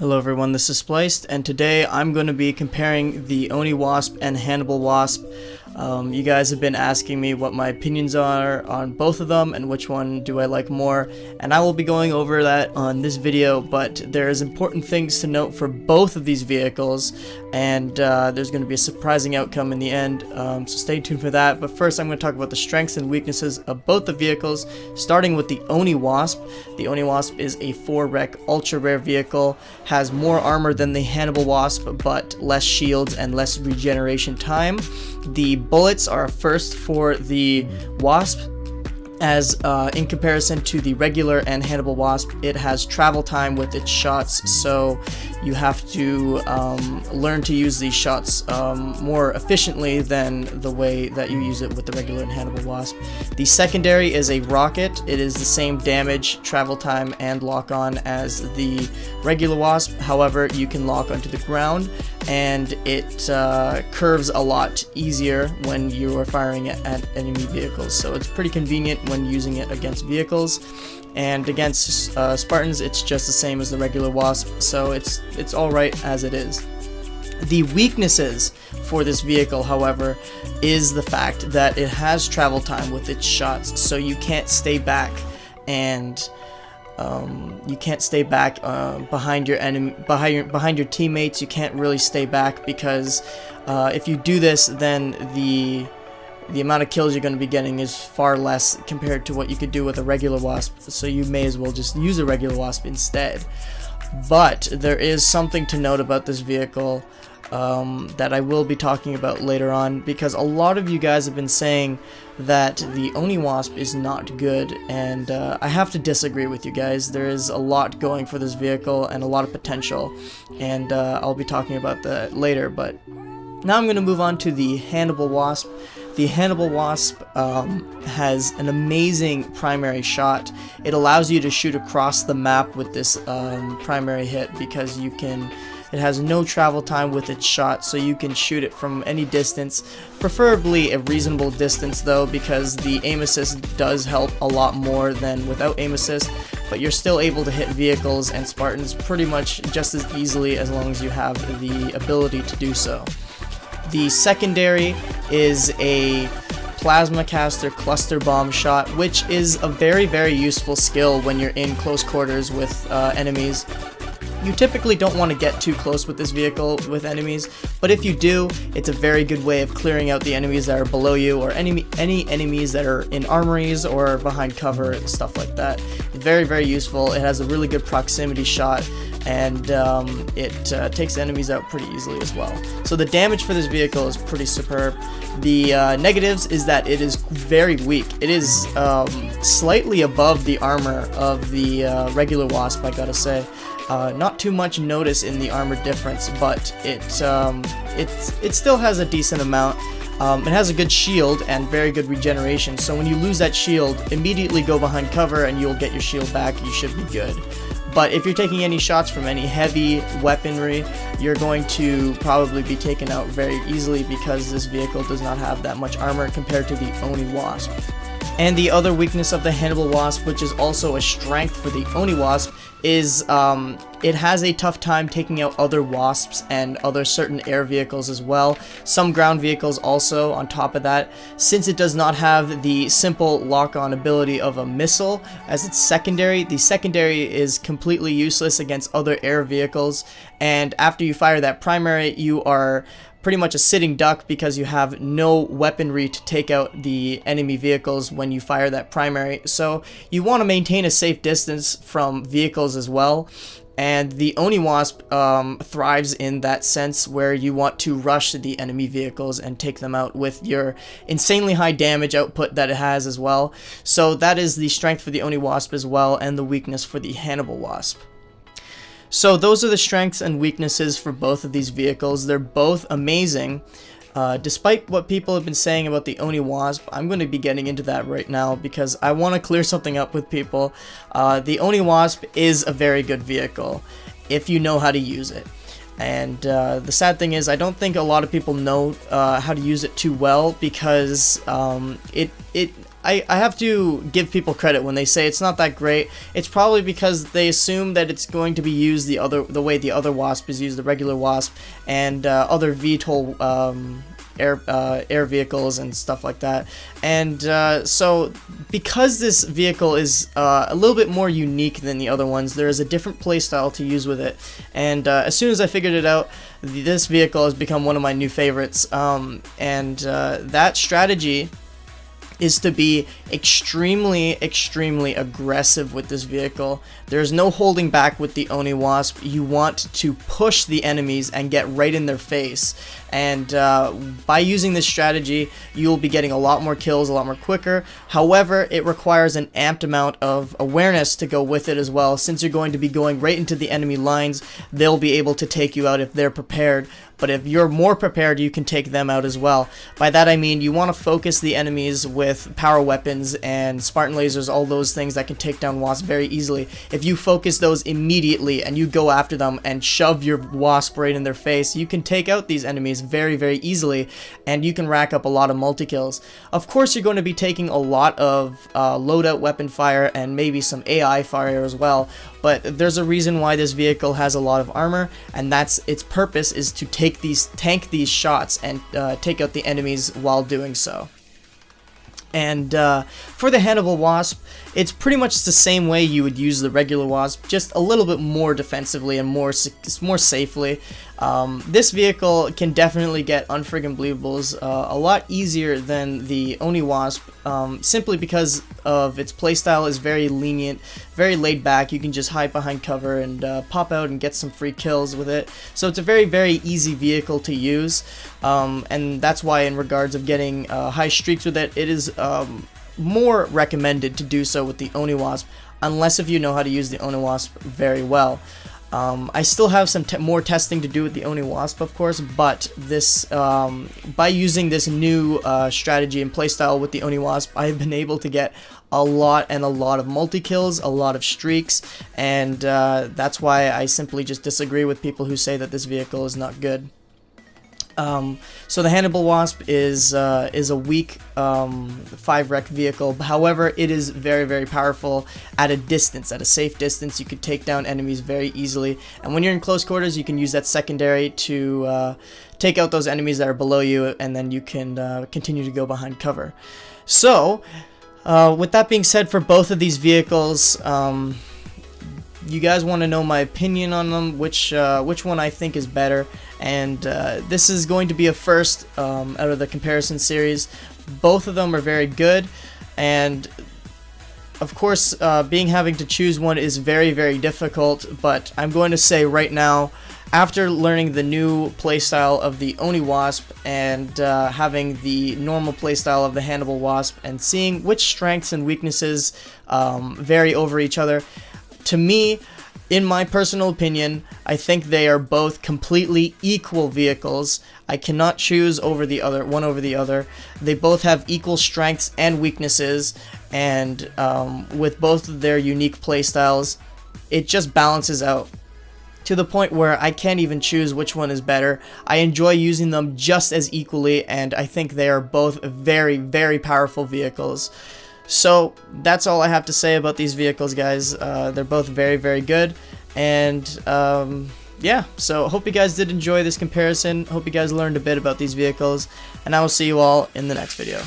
Hello everyone, this is Spliced, and today I'm going to be comparing the Oni Wasp and Hannibal Wasp. You guys have been asking me what my opinions are on both of them and which one do I like more, and I will be going over that on this video, but there's important things to note for both of these vehicles, and there's going to be a surprising outcome in the end, so stay tuned for that. But first I'm going to talk about the strengths and weaknesses of both the vehicles, starting with the Oni Wasp. The Oni Wasp is a 4-rec ultra rare vehicle, has more armor than the Hannibal Wasp, but less shields and less regeneration time. The bullets are first for the Wasp, as in comparison to the regular and Hannibal Wasp, it has travel time with its shots, so you have to learn to use these shots more efficiently than the way that you use it with the regular and Hannibal Wasp. The secondary is a rocket. It is the same damage, travel time, and lock-on as the regular Wasp. However, you can lock onto the ground, and it curves a lot easier when you are firing it at enemy vehicles, so it's pretty convenient when using it against vehicles. And against Spartans, it's just the same as the regular Wasp, so it's alright as it is. The weaknesses for this vehicle, however, is the fact that it has travel time with its shots, so you can't stay back and behind your enemy, behind your teammates. You can't really stay back, because if you do this, then the amount of kills you're going to be getting is far less compared to what you could do with a regular Wasp, so you may as well just use a regular Wasp instead. But there is something to note about this vehicle that I will be talking about later on, because a lot of you guys have been saying that the Oni Wasp is not good, and I have to disagree with you guys. There is a lot going for this vehicle and a lot of potential, and I'll be talking about that later. But now I'm going to move on to the Hannibal Wasp. The Hannibal Wasp has an amazing primary shot. It allows you to shoot across the map with this primary hit, because it has no travel time with its shot, so you can shoot it from any distance, preferably a reasonable distance though, because the aim assist does help a lot more than without aim assist, but you're still able to hit vehicles and Spartans pretty much just as easily as long as you have the ability to do so. The secondary is a plasma caster cluster bomb shot, which is a very, very useful skill when you're in close quarters with enemies. You typically don't want to get too close with this vehicle with enemies, but if you do, it's a very good way of clearing out the enemies that are below you, or any enemies that are in armories or behind cover, stuff like that. It's very, very useful. It has a really good proximity shot, and it takes enemies out pretty easily as well. So the damage for this vehicle is pretty superb. The negatives is that it is very weak. It is slightly above the armor of the regular Wasp, I gotta say. Not too much notice in the armor difference, but it still has a decent amount. It has a good shield and very good regeneration, so when you lose that shield, immediately go behind cover and you'll get your shield back. You should be good. But if you're taking any shots from any heavy weaponry, you're going to probably be taken out very easily, because this vehicle does not have that much armor compared to the Oni Wasp. And the other weakness of the Hannibal Wasp, which is also a strength for the Oni Wasp, is it has a tough time taking out other Wasps and other certain air vehicles as well. Some ground vehicles also on top of that, since it does not have the simple lock-on ability of a missile as its secondary. The secondary is completely useless against other air vehicles, and after you fire that primary, you are pretty much a sitting duck, because you have no weaponry to take out the enemy vehicles when you fire that primary. So you want to maintain a safe distance from vehicles as well, and the Oni Wasp thrives in that sense, where you want to rush the enemy vehicles and take them out with your insanely high damage output that it has as well. So that is the strength for the Oni Wasp as well, and the weakness for the Hannibal Wasp. So those are the strengths and weaknesses for both of these vehicles. They're both amazing. Despite what people have been saying about the Oni Wasp, I'm going to be getting into that right now, because I want to clear something up with people. The Oni Wasp is a very good vehicle if you know how to use it. And the sad thing is, I don't think a lot of people know how to use it too well, because I have to give people credit when they say it's not that great. It's probably because they assume that it's going to be used the way the other Wasp is used, the regular Wasp, and other VTOL air vehicles and stuff like that. And so because this vehicle is a little bit more unique than the other ones, there is a different playstyle to use with it. And as soon as I figured it out, this vehicle has become one of my new favorites. That strategy is to be extremely aggressive with this vehicle. There's no holding back with the Oni Wasp. You want to push the enemies and get right in their face. And by using this strategy, you'll be getting a lot more kills, a lot more quicker. However, it requires an amped amount of awareness to go with it as well. Since you're going to be going right into the enemy lines, they'll be able to take you out if they're prepared. But if you're more prepared, you can take them out as well. By that I mean you want to focus the enemies with power weapons and Spartan lasers, all those things that can take down Wasp very easily. If you focus those immediately and you go after them and shove your Wasp right in their face, you can take out these enemies very easily, and you can rack up a lot of multi-kills. Of course, you're going to be taking a lot of loadout weapon fire and maybe some AI fire as well, but there's a reason why this vehicle has a lot of armor, and that's its purpose, is to tank these shots and take out the enemies while doing so. And for the Hannibal Wasp, it's pretty much the same way you would use the regular Wasp, just a little bit more defensively and more safely. This vehicle can definitely get unfriggin' believables a lot easier than the Oni Wasp, simply because of its playstyle is very lenient, very laid back. You can just hide behind cover and pop out and get some free kills with it. So it's a very easy vehicle to use, and that's why in regards of getting high streaks with it, it is more recommended to do so with the Oni Wasp, unless if you know how to use the Oni Wasp very well. I still have some more testing to do with the Oni Wasp, of course, but this by using this new strategy and playstyle with the Oni Wasp, I've been able to get a lot of multi-kills, a lot of streaks, and that's why I simply just disagree with people who say that this vehicle is not good. So the Hannibal Wasp is a weak 5-rec vehicle. However, it is very powerful at a distance, at a safe distance. You could take down enemies very easily, and when you're in close quarters, you can use that secondary to take out those enemies that are below you, and then you can continue to go behind cover. So, with that being said, for both of these vehicles, you guys want to know my opinion on them, which one I think is better, and this is going to be a first out of the comparison series. Both of them are very good, and of course having to choose one is very difficult, but I'm going to say right now, after learning the new playstyle of the Oni Wasp and having the normal playstyle of the Hannibal Wasp and seeing which strengths and weaknesses vary over each other, to me, in my personal opinion, I think they are both completely equal vehicles. I cannot choose one over the other. They both have equal strengths and weaknesses, and with both of their unique playstyles, it just balances out to the point where I can't even choose which one is better. I enjoy using them just as equally, and I think they are both very powerful vehicles. So that's all I have to say about these vehicles, guys. They're both very good, and yeah, so hope you guys did enjoy this comparison. Hope you guys learned a bit about these vehicles, and I will see you all in the next video.